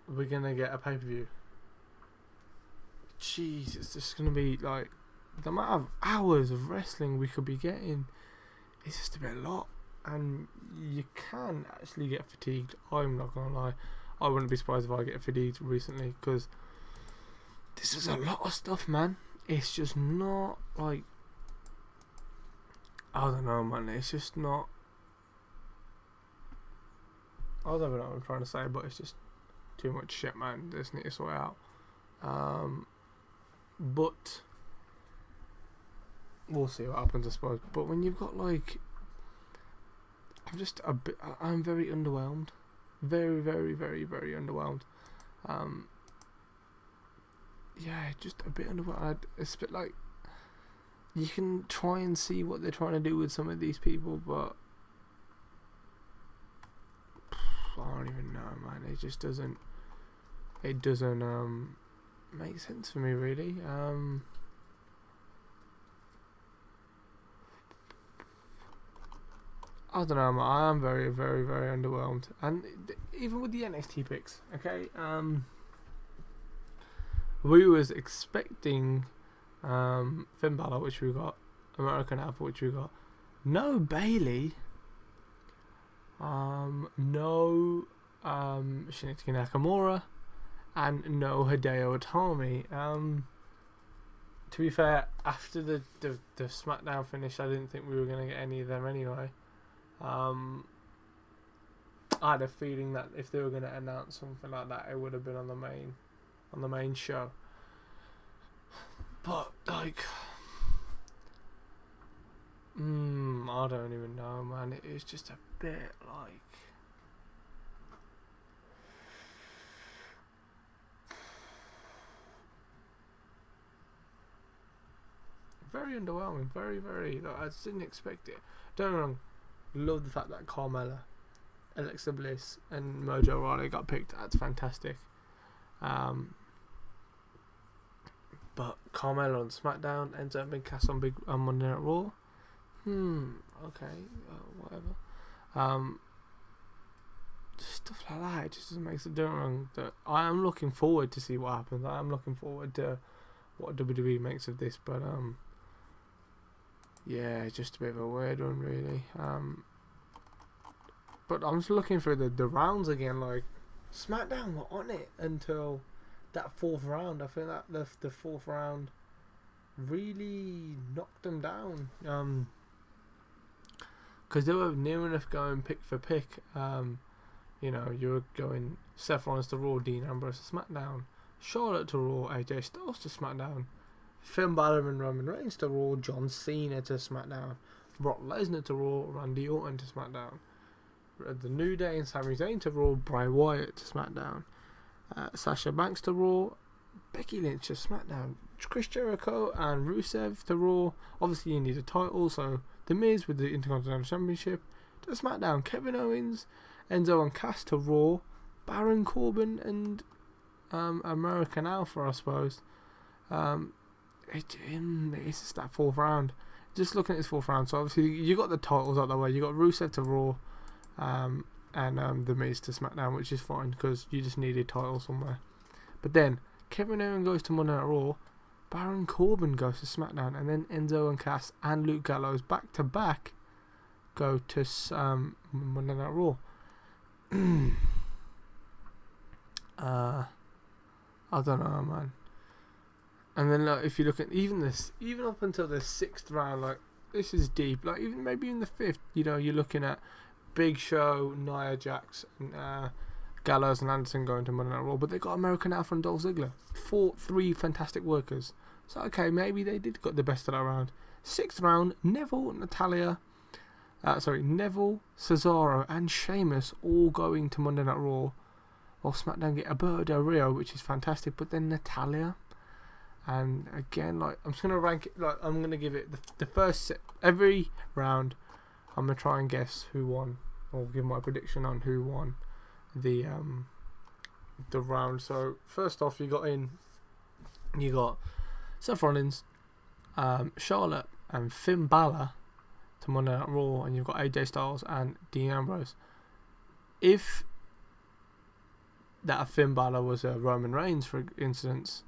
we're going to get a pay-per-view. Jeez, it's just going to be like, the amount of hours of wrestling we could be getting is just a bit a lot. And you can actually get fatigued. I'm not going to lie. I wouldn't be surprised if I get fatigued recently, because this is a lot of stuff, man. It's just not like, I don't know, man. It's just not, I don't know what I'm trying to say, but it's just too much shit, man. This need to sort out. But we'll see what happens, I suppose. But when you've got like, I'm very underwhelmed. Very, very, very, very underwhelmed. Yeah, just a bit underwhelmed. It's a bit like, you can try and see what they're trying to do with some of these people, but I don't even know, man. It just doesn't make sense for me, really. I don't know, man. I am very, very, very underwhelmed. And even with the NXT picks, okay? We was expecting Finn Balor, which we got, American Alpha, which we got. No Bailey. No Shinsuke Nakamura. And no Hideo Itami. To be fair, after the SmackDown finish, I didn't think we were going to get any of them anyway. I had a feeling that if they were going to announce something like that, it would have been on the main show. But like, I don't even know, man. It's just a bit like, very underwhelming. Very, very. Like, I just didn't expect it. Don't get me wrong. Love the fact that Carmella, Alexa Bliss, and Mojo Rawley got picked. That's fantastic. But Carmella on SmackDown ends up being cast on Monday Night Raw. Okay, whatever. Stuff like that. It just doesn't make sense. Don't get me wrong. I am looking forward to see what happens. I am looking forward to what WWE makes of this. But yeah, it's just a bit of a weird one, really. But I'm just looking for the rounds again. Like, SmackDown were on it until that 4th round. I think that the 4th round really knocked them down. Because they were near enough going pick for pick. You know, you were going Seth Rollins to Raw, Dean Ambrose to SmackDown, Charlotte to Raw, AJ Styles to SmackDown, Finn Balor and Roman Reigns to Raw, John Cena to SmackDown, Brock Lesnar to Raw, Randy Orton to SmackDown, The New Day and Sami Zayn to Raw, Bray Wyatt to SmackDown, Sasha Banks to Raw, Becky Lynch to SmackDown, Chris Jericho and Rusev to Raw. Obviously you need a title, so The Miz with the Intercontinental Championship to SmackDown, Kevin Owens, Enzo and Cass to Raw, Baron Corbin and American Alpha, I suppose. It's just that 4th round. Just looking at this 4th round, so obviously you got the titles out the way. You got Rusev to Raw, and The Miz to SmackDown, which is fine because you just needed title somewhere. But then Kevin Owens goes to Monday Night Raw, Baron Corbin goes to SmackDown, and then Enzo and Cass and Luke Gallows back to back go to Monday Night Raw. I don't know, man. And then like, if you look at even up until the 6th round, like, this is deep. Like, even maybe in the 5th, you know, you're looking at Big Show, Nia Jax, and Gallows and Anderson going to Monday Night Raw, but they got American Alpha and Dolph Ziggler, 3 fantastic workers. So okay, maybe they did got the best of that round. 6th round, Neville, Natalia, Neville, Cesaro, and Sheamus all going to Monday Night Raw. While SmackDown get Alberto Del Rio, which is fantastic, but then Natalia. And again, like, I'm just gonna rank it. Like, I'm gonna give it the first set, every round. I'm gonna try and guess who won, or give my prediction on who won the round. So first off, you got Seth Rollins, Charlotte, and Finn Balor to Monday Night Raw, and you've got AJ Styles and Dean Ambrose. If that Finn Balor was a Roman Reigns, for instance,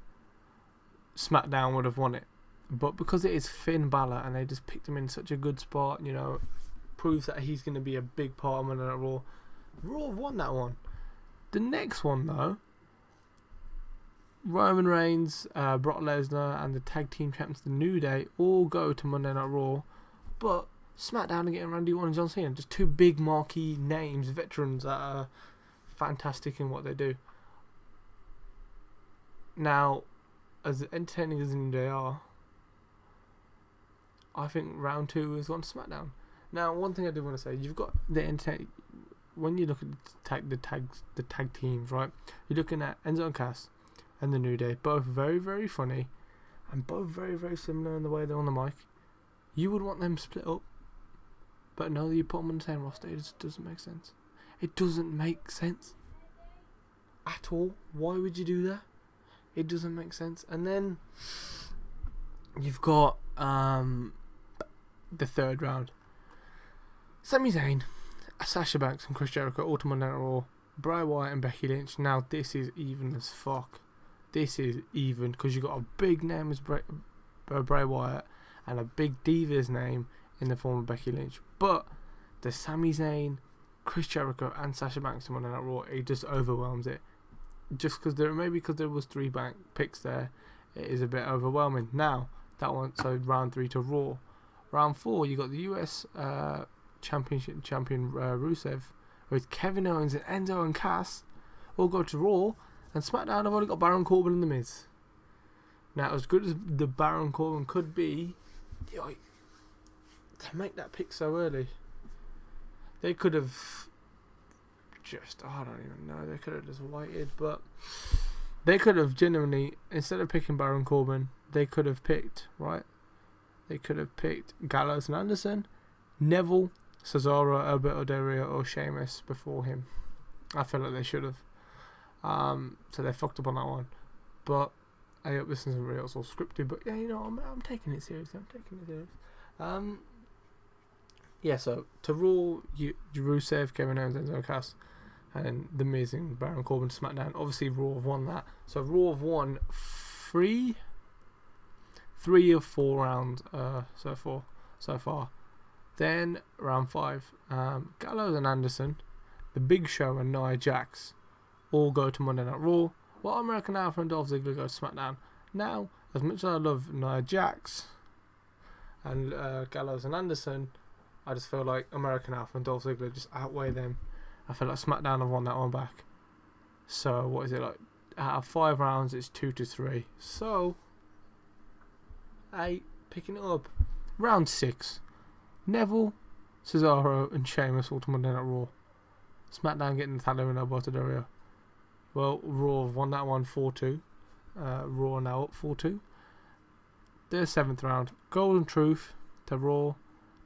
SmackDown would have won it. But because it is Finn Balor and they just picked him in such a good spot, you know, proves that he's going to be a big part of Monday Night Raw. Raw have won that one. The next one, though, Roman Reigns, Brock Lesnar, and the tag team champions, the New Day, all go to Monday Night Raw. But SmackDown are getting Randy Orton and John Cena, just two big marquee names, veterans that are fantastic in what they do. Now, as entertaining as the New Day are, I think round 2 has gone to SmackDown. Now, one thing I do want to say, you've got the when you look at the tag teams, right? You're looking at Enzo and Cass and the New Day, both very, very funny, and both very, very similar in the way they're on the mic. You would want them split up, but no, you put them on the same roster. It just doesn't make sense. It doesn't make sense at all. Why would you do that? It doesn't make sense. And then you've got the third round. Sami Zayn, Sasha Banks, and Chris Jericho all to Monday Night Raw. Bray Wyatt and Becky Lynch. Now this is even as fuck. This is even because you got a big name as Bray Wyatt and a big diva's name in the form of Becky Lynch. But the Sami Zayn, Chris Jericho, and Sasha Banks to Monday Night Raw, it just overwhelms it. Just because there was 3 bank picks there, it is a bit overwhelming. Now that one, so round 3 to Raw. Round 4, you got the US Championship champion Rusev with Kevin Owens and Enzo and Cass all go to Raw, and SmackDown have only got Baron Corbin and The Miz. Now, as good as the Baron Corbin could be, to make that pick so early, they could have just, I don't even know, they could have just waited, but they could have genuinely, instead of picking Baron Corbin, they could have picked, right? They could have picked Gallows and Anderson, Neville, Cesaro, Alberto Del Rio, or Sheamus before him. I feel like they should have. So they fucked up on that one. But I hope this isn't real, it's all scripted. But yeah, you know, I'm taking it seriously. Yeah, so to Raw, Rusev, Kevin Owens, Enzo Cass, and The Miz and Baron Corbin to SmackDown. Obviously, Raw have won that. So Raw have won 3 of 4 rounds so far. Then round 5, Gallows and Anderson, The Big Show and Nia Jax all go to Monday Night Raw, while American Alpha and Dolph Ziggler go to SmackDown. Now, as much as I love Nia Jax and Gallows and Anderson, I just feel like American Alpha and Dolph Ziggler just outweigh them. I feel like SmackDown have won that one back. So, what is it like? Out of 5 rounds, it's 2-3. So, picking it up. Round 6. Neville, Cesaro, and Sheamus all to Monday Night Raw. SmackDown getting Natalia and Alberto Del Rio. Well, Raw have won that one 4-2. Raw now up 4-2. Their 7th round. Golden Truth to Raw.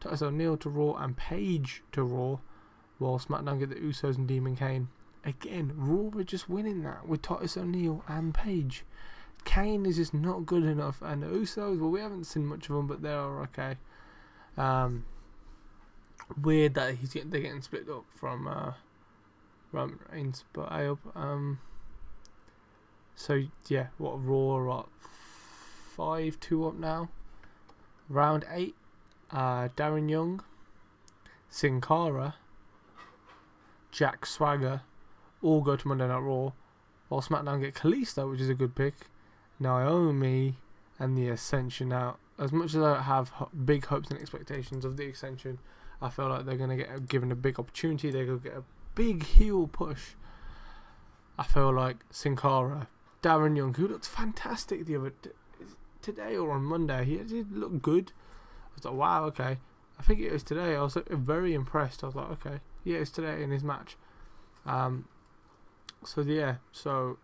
Titus O'Neil to Raw and Paige to Raw. While SmackDown get the Usos and Demon Kane. Again, Raw are just winning that with Titus O'Neil and Paige. Kane is just not good enough, and the Usos, well, we haven't seen much of them, but they are okay. Weird that they're getting split up from Roman Reigns, but I hope. So yeah, what Raw are at 5-2 up now. Round 8, Darren Young, Sin Cara, Jack Swagger all go to Monday Night Raw, while SmackDown get Kalisto, which is a good pick, Naomi, and the Ascension. Now, as much as I have big hopes and expectations of the Ascension, I feel like they're going to get given a big opportunity. They're going to get a big heel push. I feel like Sin Cara, Darren Young, who looked fantastic the other today or on Monday, he did look good. I was like, wow, okay. I think it was today. I was very impressed. I was like, okay, yeah, it's today in his match. So yeah,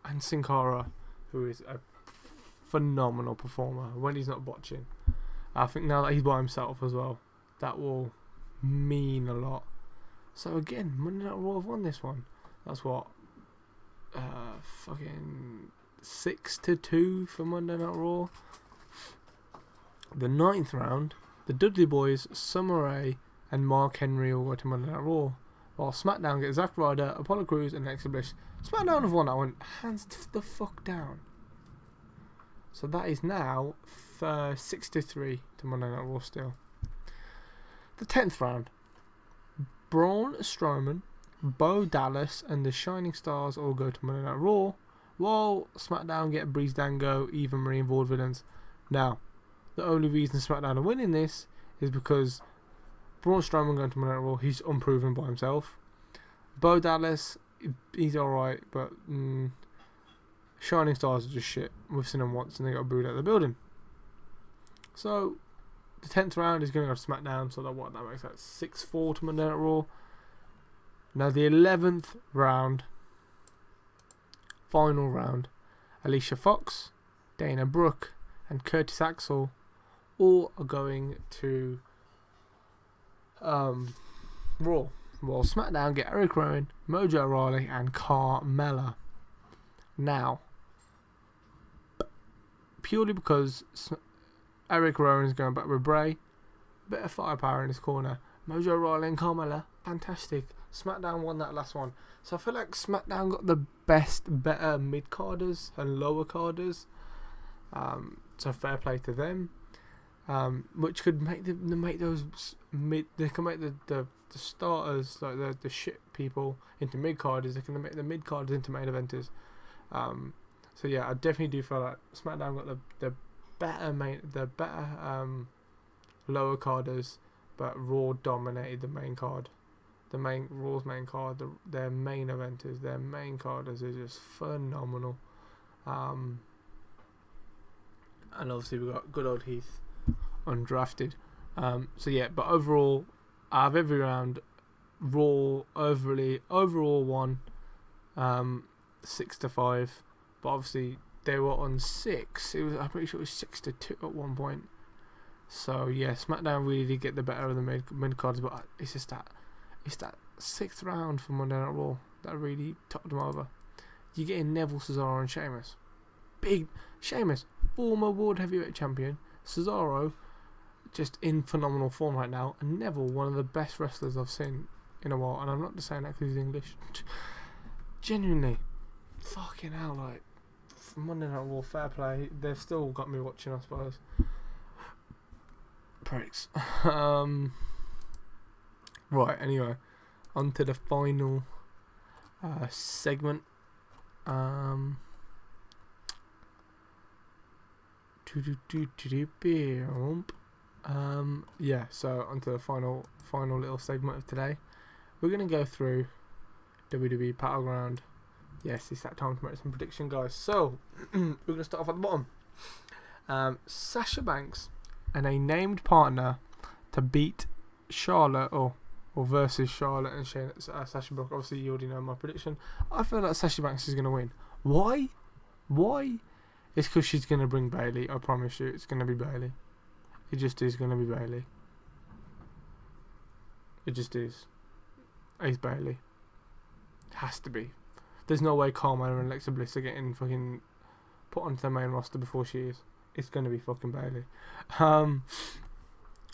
and Sin Cara, who is a phenomenal performer when he's not botching. I think now that he's by himself as well, that will mean a lot. So again, Monday Night Raw have won this one. That's what, fucking 6-2 for Monday Night Raw. The 9th round, the Dudley Boys, Summer Rae, and Mark Henry all go to Monday Night Raw, while SmackDown get Zack Ryder, Apollo Crews, and Alexa Bliss. SmackDown have won that one, hands the fuck down. So that is now 6-3 to Monday Night Raw still. The 10th round, Braun Strowman, Bo Dallas, and the Shining Stars all go to Monday Night Raw, while SmackDown get Breeze Dango, Eva Marie, and Vaudevillains. Now, the only reason SmackDown are winning this is because Braun Strowman going to Monday Night Raw, he's unproven by himself. Bo Dallas, he's alright, but Shining Stars are just shit. We've seen them once and they got booed out of the building. So, the 10th round is going to go to SmackDown, so that makes that 6-4 to Monday Night Raw. Now the 11th round, final round, Alicia Fox, Dana Brooke, and Curtis Axel all are going to Raw, while SmackDown get Eric Rowan, Mojo Rawley, and Carmella. Now, purely because Eric Rowan is going back with Bray, bit of firepower in his corner. Mojo Rawley and Carmella, fantastic. SmackDown won that last one, so I feel like SmackDown got the better mid-carders and lower carders. So fair play to them. Which could make those mid. They can make the starters, like the shit people, into mid-carders. They can make the mid-carders into main eventers. So yeah, I definitely do feel like SmackDown got the better lower carders, but Raw dominated the main card. Raw's main card, their main eventers, their main carders are just phenomenal. And obviously we got good old Heath undrafted. So yeah, but overall, out of every round, Raw overall won 6-5. But obviously they were on 6. I'm pretty sure it was 6-2 at one point. So yeah, SmackDown really did get the better of the mid cards, but it's that 6th round for Monday Night Raw that really topped them over. You're getting Neville, Cesaro, and Sheamus. Big Sheamus, former World Heavyweight Champion. Cesaro, just in phenomenal form right now. And Neville, one of the best wrestlers I've seen in a while. And I'm not just saying that because he's English. Genuinely, fucking hell, like, Monday Night Raw, fair play. They've still got me watching, I suppose. Pricks. Right, anyway, on to the final segment. Yeah, so on to the final little segment of today. We're going to go through WWE BattleGround. Yes, it's that time to make some prediction, guys. So, we're going to start off at the bottom. Sasha Banks and a named partner to beat Charlotte, or versus Charlotte and Sasha Banks. Obviously, you already know my prediction. I feel like Sasha Banks is going to win. Why? It's because she's going to bring Bayley. I promise you, it's going to be Bayley. It just is going to be Bayley. It just is. It's Bayley. Has to be. There's no way Carmella and Alexa Bliss are getting fucking put onto the main roster before she is. It's going to be fucking Bayley.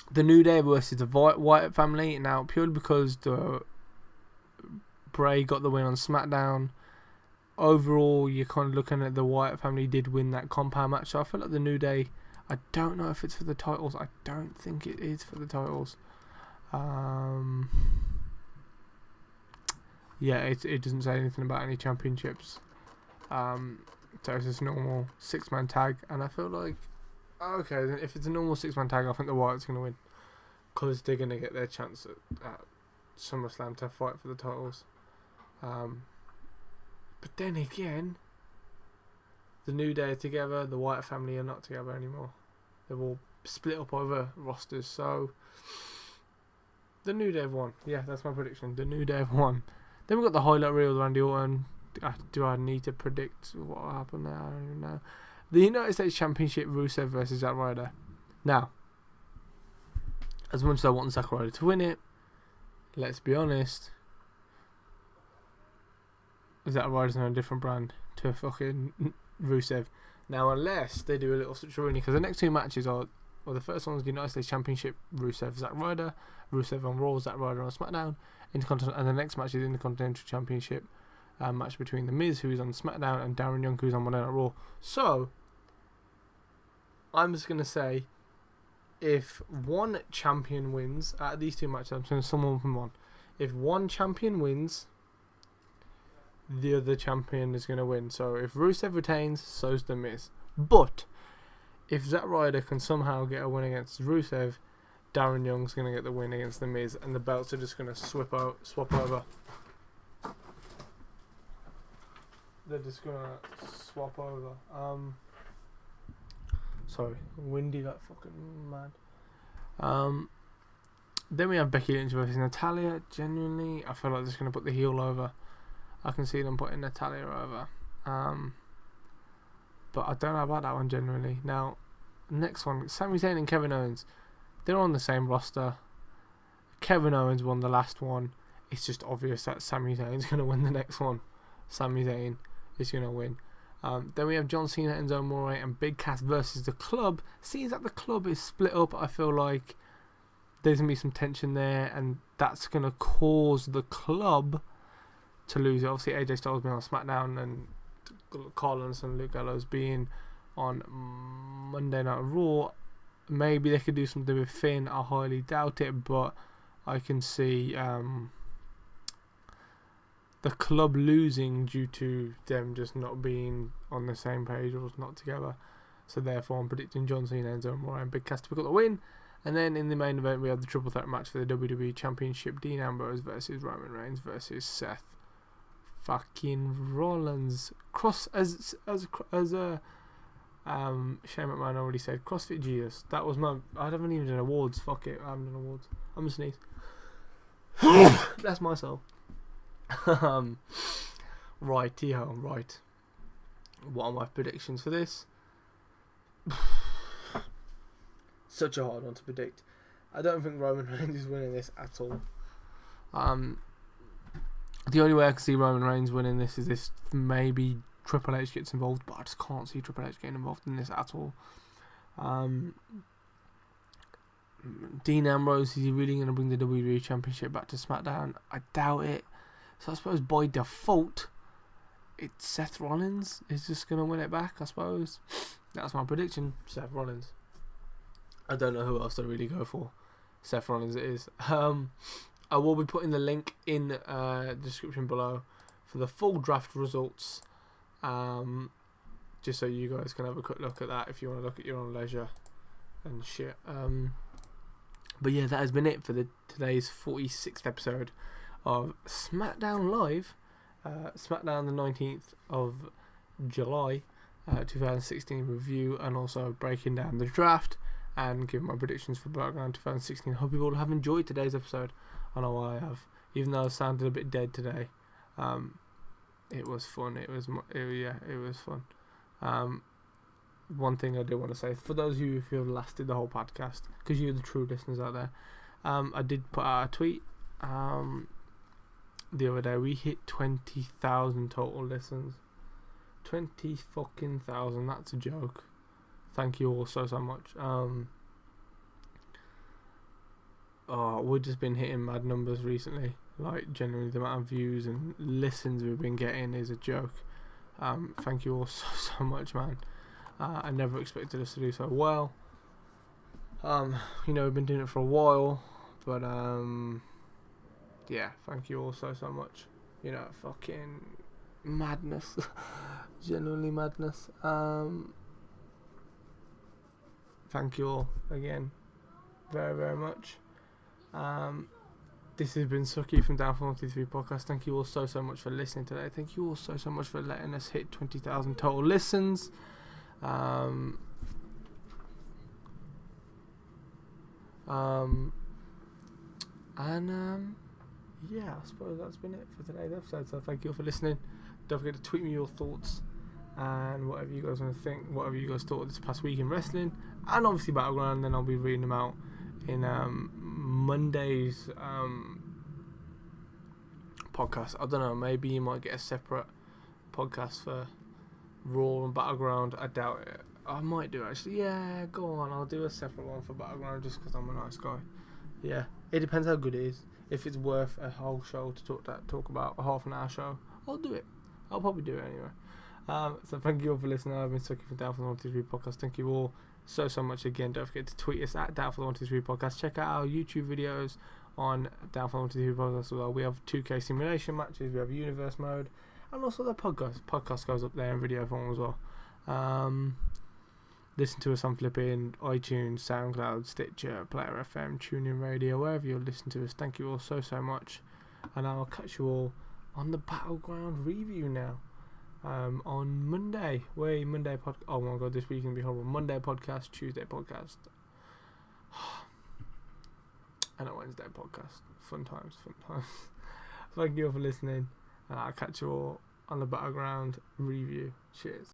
The New Day versus the Wyatt family. Now, purely because the Bray got the win on SmackDown, overall, you're kind of looking at the Wyatt family did win that compound match. So I feel like the New Day, I don't know if it's for the titles. I don't think it is for the titles. Yeah, it doesn't say anything about any championships. So it's just a normal 6-man tag. And I feel like, okay, then if it's a normal 6-man tag, I think the Wyatts going to win. Because they're going to get their chance at SummerSlam to fight for the titles. But then again, the New Day are together, the Wyatt family are not together anymore. They've all split up over rosters, so The New Day have won. Yeah, that's my prediction. The New Day have won. Then we've got the highlight reel of Randy Orton. Do I need to predict what will happen there? I don't even know. The United States Championship, Rusev versus Zack Ryder. Now, as much as I want Zack Ryder to win it, let's be honest, Zack Ryder's on a different brand to fucking Rusev. Now, unless they do a little switcheroo, because the next two matches are, well, the first one's the United States Championship, Rusev, Zack Ryder, Rusev on Raw, Zack Ryder on SmackDown, and the next match is Intercontinental Championship, match between The Miz, who's on SmackDown, and Darren Young, who's on Monday Night Raw. So, I'm just going to say, if one champion wins out of these two matches, I'm saying someone from one. If one champion wins, the other champion is going to win. So if Rusev retains, so's The Miz. But if Zack Ryder can somehow get a win against Rusev, Darren Young's going to get the win against The Miz, and the belts are just going to swap over. They're just going to swap over. Sorry, windy like fucking mad. Then we have Becky Lynch versus Natalya. Genuinely, I feel like they're just going to put the heel over. I can see them putting Natalya over. But I don't know about that one generally. Now, next one, Sami Zayn and Kevin Owens. They're on the same roster. Kevin Owens won the last one. It's just obvious that Sami Zayn's going to win the next one. Sami Zayn is going to win. Then we have John Cena, Enzo Amore, and Big Cass versus the Club. Seeing that the Club is split up, I feel like there's going to be some tension there, and that's going to cause the Club to lose. Obviously, AJ Styles being on SmackDown, and Collins and Luke Gallows being on Monday Night Raw. Maybe they could do something with Finn. I highly doubt it, but I can see the Club losing due to them just not being on the same page or not together. So therefore, I'm predicting John Cena, Enzo Amore, and Big Cass to pick up the win. And then in the main event, we have the triple threat match for the WWE Championship: Dean Ambrose versus Roman Reigns versus Seth fucking Rollins. As Shane McMahon already said, CrossFit Jesus. That was my. I haven't even done awards. Fuck it, I haven't done awards. I'm gonna sneeze. That's my soul. Right. What are my predictions for this? Such a hard one to predict. I don't think Roman Reigns is winning this at all. The only way I can see Roman Reigns winning this is if maybe Triple H gets involved, but I just can't see Triple H getting involved in this at all. Dean Ambrose, is he really going to bring the WWE Championship back to SmackDown? I doubt it. So I suppose by default, it's Seth Rollins is just going to win it back, I suppose. That's my prediction, Seth Rollins. I don't know who else to really go for. Seth Rollins it is. I will be putting the link in the description below for the full draft results. Just so you guys can have a quick look at that if you want to look at your own leisure and shit. But yeah, that has been it for today's 46th episode of SmackDown Live. SmackDown the 19th of July 2016 review, and also breaking down the draft and giving my predictions for BattleGround 2016. Hope you all have enjoyed today's episode. I know I have, even though I sounded a bit dead today. It was fun. It was fun. One thing I do want to say, for those of you who have lasted the whole podcast, because you're the true listeners out there, I did put out a tweet the other day. We hit 20,000 total listens. 20 fucking thousand. That's a joke. Thank you all so much. We've just been hitting mad numbers recently. Like, generally the amount of views and listens we've been getting is a joke. Thank you all so much, man. I never expected us to do so well. We've been doing it for a while, but yeah, thank you all so much. Fucking madness. Genuinely madness. Thank you all again very, very much. This has been Suki from DownForThe123 podcast. Thank you all so much for listening today. Thank you all so much for letting us hit 20,000 total listens. And yeah, I suppose that's been it for today's episode. So thank you all for listening. Don't forget to tweet me your thoughts and whatever you guys want to think, whatever you guys thought this past week in wrestling, and obviously BattleGround. Then I'll be reading them out in Monday's podcast. I don't know, maybe you might get a separate podcast for Raw and BattleGround. I doubt it. I might do actually. Yeah, go on. I'll do a separate one for BattleGround just because I'm a nice guy. Yeah, it depends how good it is. If it's worth a whole show to talk about, a half an hour show, I'll do it. I'll probably do it anyway. So thank you all for listening. I've been sucking for DownForThe123 podcast. Thank you all so much again. Don't forget to tweet us at DownForThe123 podcast. Check out our YouTube videos on DownForThe123 podcast as well. We have 2K simulation matches. We have universe mode, and also the podcast. Podcast goes up there in video form as well. Listen to us on flipping iTunes, SoundCloud, Stitcher, Player FM, TuneIn Radio, wherever you listen to us. Thank you all so much, and I'll catch you all on the BattleGround review now. On Monday. Oh my god, this week can be horrible. Monday podcast, Tuesday podcast, and a Wednesday podcast. Fun times. Thank you all for listening, and I'll catch you all on the BattleGround review. Cheers.